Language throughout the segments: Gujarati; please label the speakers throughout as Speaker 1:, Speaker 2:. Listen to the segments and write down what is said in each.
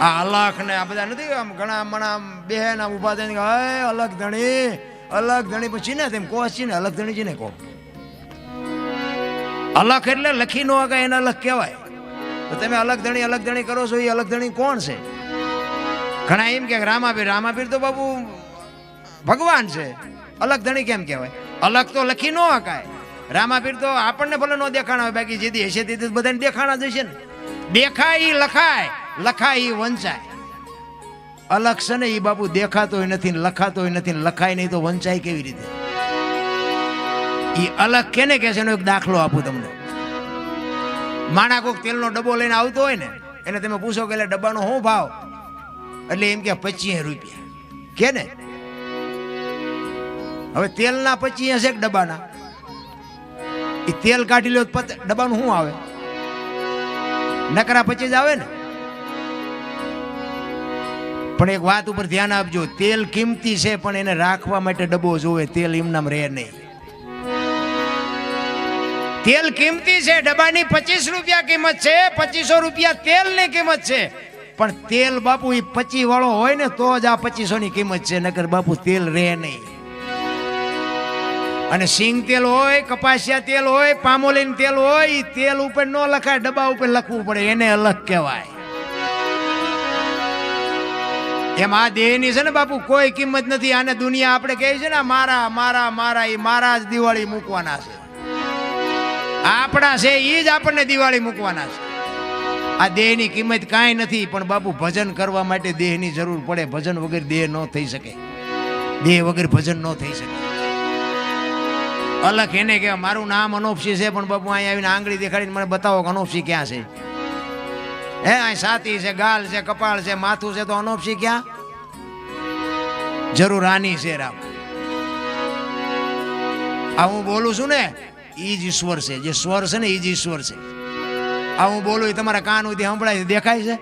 Speaker 1: આ અલખ ને આ બધા નથી આમ ઘણા મણા બેન આમ ઉભા થઈને અલગ ધણી પછી ને તેમ કહો છે ને અલગ ધણી છે ને કહો. અલખ એટલે લખી નો અગાય એને અલગ કહેવાય. તો તમે અલગ ધણી કરો છો એ અલગ ધણી કોણ છે? ઘણા એમ કે રામાપીર તો બાબુ ભગવાન છે, અલગ ધણી કેમ કહેવાય? અલગ તો લખી નો અકાય. રામાપીર તો આપણને ભલે નો દેખાણા હોય, બાકી જેથી હશે તે બધાને દેખાણા જ હશે ને. દેખાય ઈ લખાય, લખાય ઈ વંચાય. અલગ છે ને ઈ બાપુ દેખાતોય નથી ને લખાતોય નથી ને લખાય નહીં તો વંચાય કેવી રીતે? ઈ અલગ કેને કહે છે એનો એક દાખલો આપું તમને. માણા કોક તેલનો ડબ્બો લઈને આવતો હોય ને એને તમે પૂછો કે ડબ્બાનો શું ભાવ, એટલે એમ કે 25 રૂપિયા કે ને. હવે તેલના 25 છે ડબ્બાના, એ તેલ કાઢી લો ડબ્બાનું શું આવે? નકરા 25 આવે ને. પણ એક વાત ઉપર ધ્યાન આપજો, તેલ કિંમતી છે પણ એને રાખવા માટે ડબ્બો જોવે, તેલ એમનામ રહે નહીં. તેલ કિંમતી છે, ડબ્બાની 25 રૂપિયા કિંમત છે, 2500 રૂપિયા તેલની કિંમત છે. પણ તેલ બાપુ એ 25 વાળો હોય ને તો જ આ 2500 ની કિંમત છે, નકર બાપુ તેલ રહે નહીં. અને સિંગ તેલ હોય, કપાસિયા તેલ હોય, પામોલીન તેલ હોય, એ તેલ ઉપર ન લખાય, ડબ્બા ઉપર લખવું પડે, એને અલગ કહેવાય. એમ આ દેહની છે ને બાપુ કોઈ કિંમત નથી. આને દુનિયા આપણે કહે છે ને મારા મારા મારા, એ મારા જ દિવાળી મૂકવાના છે. આપણા છે એ જ આપણને દિવાળી મૂકવાના છે. આ દેહની કિંમત કાંઈ નથી. પણ બાપુ ભજન કરવા માટે દેહની જરૂર પડે. ભજન વગર દેહ ન થઈ શકે, દેહ વગર ભજન ન થઈ શકે. અલગ એને કે મારું નામ અનોપસી છે, પણ બાપુ અહીંયા આવીને આંગળી દેખાડીને મને બતાવો કે અનોપસી ક્યાં છે? હે અહીં છાતી છે, ગાલ છે, કપાળ છે, માથું છે, તો અનોપસી ક્યાં? જરૂર આની છે રામ. આ હું બોલું છું ને ઈ જ ઈશ્વર છે. જે સ્વર છે ને ઈ જ ઈશ્વર છે. આ હું બોલું એ તમારા કાન સુધી સંભળાય છે, દેખાય છે?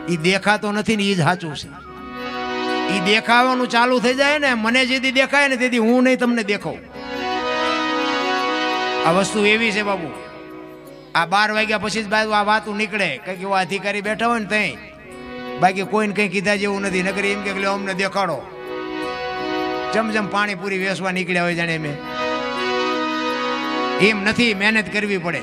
Speaker 1: ઈ દેખાતો નથી ને ઈ જ સાચું છે. ઈ દેખાવાનું ચાલુ થઈ જાય ને, મને જેથી દેખાય ને તેથી હું નહીં તમને દેખાઉં. આ વસ્તુ એવી છે બાબુ. આ 12 વાગ્યા પછી જ બાજુ આ વાતું નીકળે, કઈક એવા અધિકારી બેઠા હોય ને તઈ, બાકી કોઈને કઈ કીધા જેવું નથી. નકર એમ કે અમને દેખાડો, જમ પાણીપુરી વેચવા નીકળ્યા હોય જાણે. મેં એમ નથી, મહેનત કરવી પડે.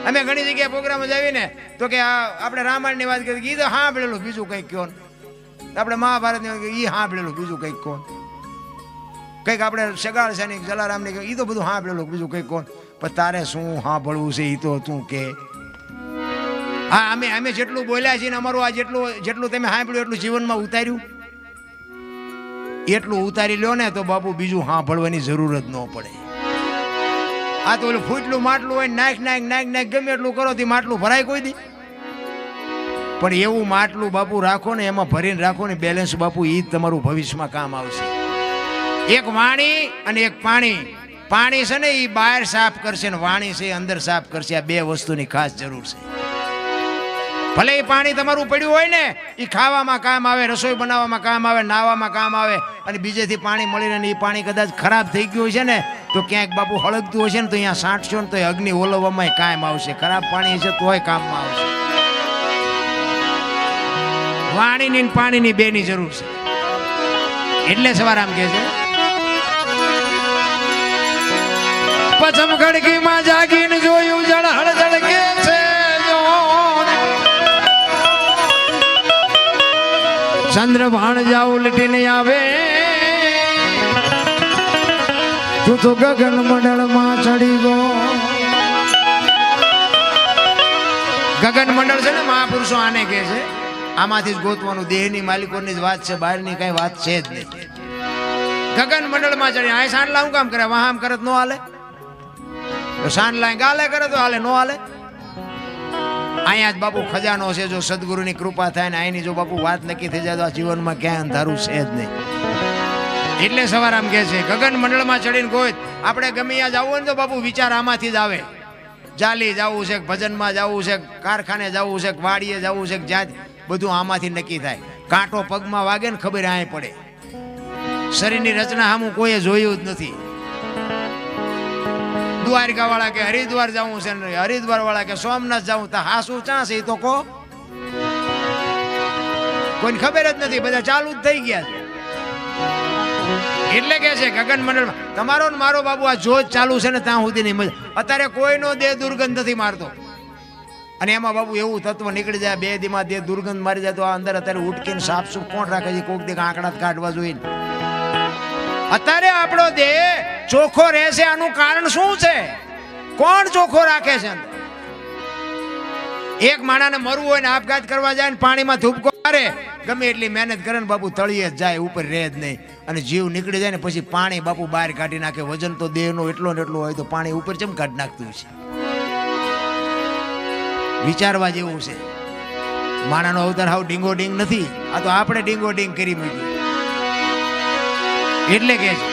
Speaker 1: અમે ઘણી જગ્યાએ પ્રોગ્રામ જ આવીને તો કે આપણે રામાયણની વાત કરી, કીધું સાંભળેલું, બીજું કંઈક કહો. આપણે મહાભારતની વાત કરી, એ સાંભળેલું, બીજું કંઈક કહો. કંઈક આપણે સગાળ છે ને જલારામની, એ તો બધું સાંભળેલું, બીજું કંઈક કહો. પણ તારે શું સાંભળવું છે એ તો તું કે. હા, અમે જેટલું બોલ્યા છીએ ને અમારું આ જેટલું તમે સાંભળ્યું એટલું જીવનમાં ઉતાર્યું, એટલું ઉતારી લો ને તો બાપુ બીજું સાંભળવાની જરૂર જ ન પડે. આ તો ઓલું ફૂટલું માટલું હોય, નાખ ગમે એટલું કરો તે માટલું ભરાય કોઈ દી? પણ એવું માટલું બાપુ રાખો ને, એમાં ભરીને રાખો ને બેલેન્સ બાપુ, એ જ તમારું ભવિષ્યમાં કામ આવશે. એક વાણી અને એક પાણી. પાણી છે ને એ બહાર સાફ કરશે ને વાણી છે એ અંદર સાફ કરશે. આ બે વસ્તુની ખાસ જરૂર છે. ભલે એ પાણી તમારું પડ્યું હોય ને, એ ખાવામાં કામ આવે, રસોઈ બનાવવામાં કામ આવે, નાવામાં કામ આવે. અને બીજેથી પાણી મળીને એ પાણી કદાચ ખરાબ થઈ ગયું છે ને તો ક્યાંક બાપુ હળગતું હશે ને તો અહીંયા સાંટશો ને તો અગ્નિ ઓલવવામાં કામ આવશે. ખરાબ પાણી છે તોય કામમાં આવશે. વાણીની પાણીની બેની જરૂર છે. એટલે સવારામ કહે છે, પચમ ખડકીમાં જાગીને જોયું જળ હળદળ કે છે, ચંદ્ર ભાણ જાવ લટીને આવે, તું તો ગગન મંડળમાં ચડી ગયો. ગગન મંડળ છે ને મહાપુરુષો આને કહે છે. આમાંથી જ ગોતવાનું. દેહની માલિકોની જ વાત છે, બહારની કઈ વાત છે જ નહીં. ગગન મંડળમાં ચડી. આ સાંડલા હું કામ કરે? વાહામ કરે તો ન હાલે? સાંડલા ગાલે કરે તો હાલે, ન હાલે? અહીંયા જ બાપુ ખજાનો છે. જો સદગુરુની કૃપા થાય ને અહીંની જો બાપુ વાત નક્કી થઈ જાય તો આ જીવનમાં ક્યાંય અંધારું છે જ નહીં. એટલે સવારામ કહે છે ગગન મંડળમાં ચડીને ગોત. આપણે ગમે ત્યાં જવું હોય ને તો બાપુ વિચાર આમાંથી જ આવે. જાલી જવું છે, ભજનમાં જવું છે, કારખાને જવું છે, વાડીએ જવું છે, જ્યાં બધું આમાંથી નક્કી થાય. કાંટો પગમાં વાગે ને ખબર આય પડે. શરીરની રચના સામું કોઈએ જોયું જ નથી. દ્વારકા વાળા કે હરિદ્વાર જવું છે, હરિદ્વાર વાળા કે સોમનાથ જવું, તો હાસું ચા છે એ તો કહો. કોઈને ખબર જ નથી, બધા ચાલુ જ થઈ ગયા છે. એટલે કે છે ગગન મંડળમાં તમારો ને મારો બાબુ આ જોત ચાલુ છે ને ત્યાં સુધી નહીં મજા. અત્યારે કોઈનો દેહ દુર્ગંધ નથી મારતો, અને એમાં બાબુ એવું તત્વ નીકળી જાય 2 દીમાં દેહ દુર્ગંધ મારી જાય તો આ અંદર અત્યારે ઉટકીને સાફ સુફ કોણ રાખે છે? કોક દી આંકડા કાઢવા જોઈએ. અત્યારે આપણો દેહ ચોખ્ખો રહેશે, આનું કારણ શું છે? કોણ ચોખ્ખો રાખે છે? એક માણાને મરવું હોય ને આપઘાત કરવા જાય ને પાણીમાં ધૂપકો મારે, ગમે એટલી મહેનત કરે ને બાપુ તળિયે જ જાય, ઉપર રહે જ નહીં, અને જીવ નીકળી જાય ને પછી પાણી બાપુ બહાર કાઢી નાખે. વજન તો દેહનો એટલો ને એટલો હોય તો પાણી ઉપર કેમ કાઢી નાખતું છે? વિચારવા જેવું છે. માણાનો અવતાર હાવ ડીંગો ડીંગ નથી, આ તો આપણે ડીંગો ડીંગ કરી મૂક્યું. એટલે કે છે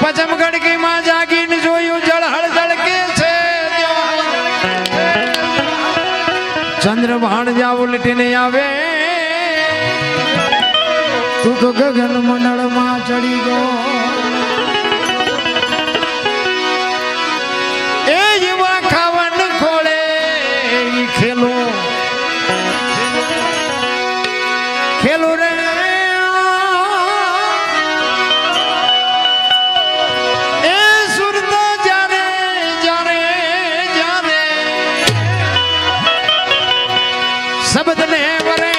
Speaker 1: પચમ ગડકી માં જાગીને જોયું જળ હળદળ કે છે, ચંદ્ર ભાણ જા ઉલટીને આવે, તું તો ગગન મંડળ માં ચડી ગયો. એ યુવા ખાવન ખોળે ખેલો ખેલો રે, શબ્દ ને વરે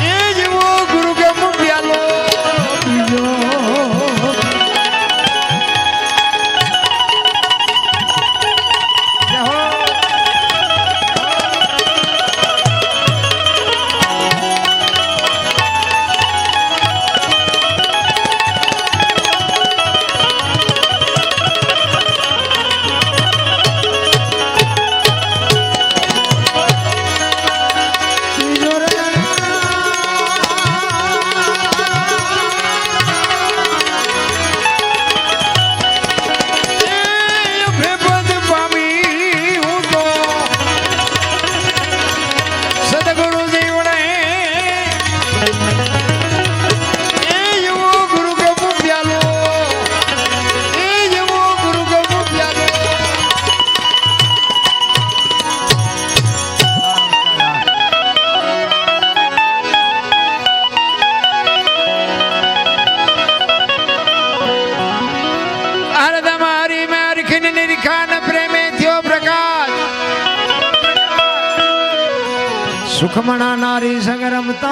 Speaker 1: એ જેવો ગુરુ ગમ પ્યાલો પીજો. સુખમણા નારી સંગ રમતા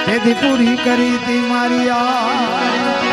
Speaker 1: તેથી પૂરી કરી તી મારી આ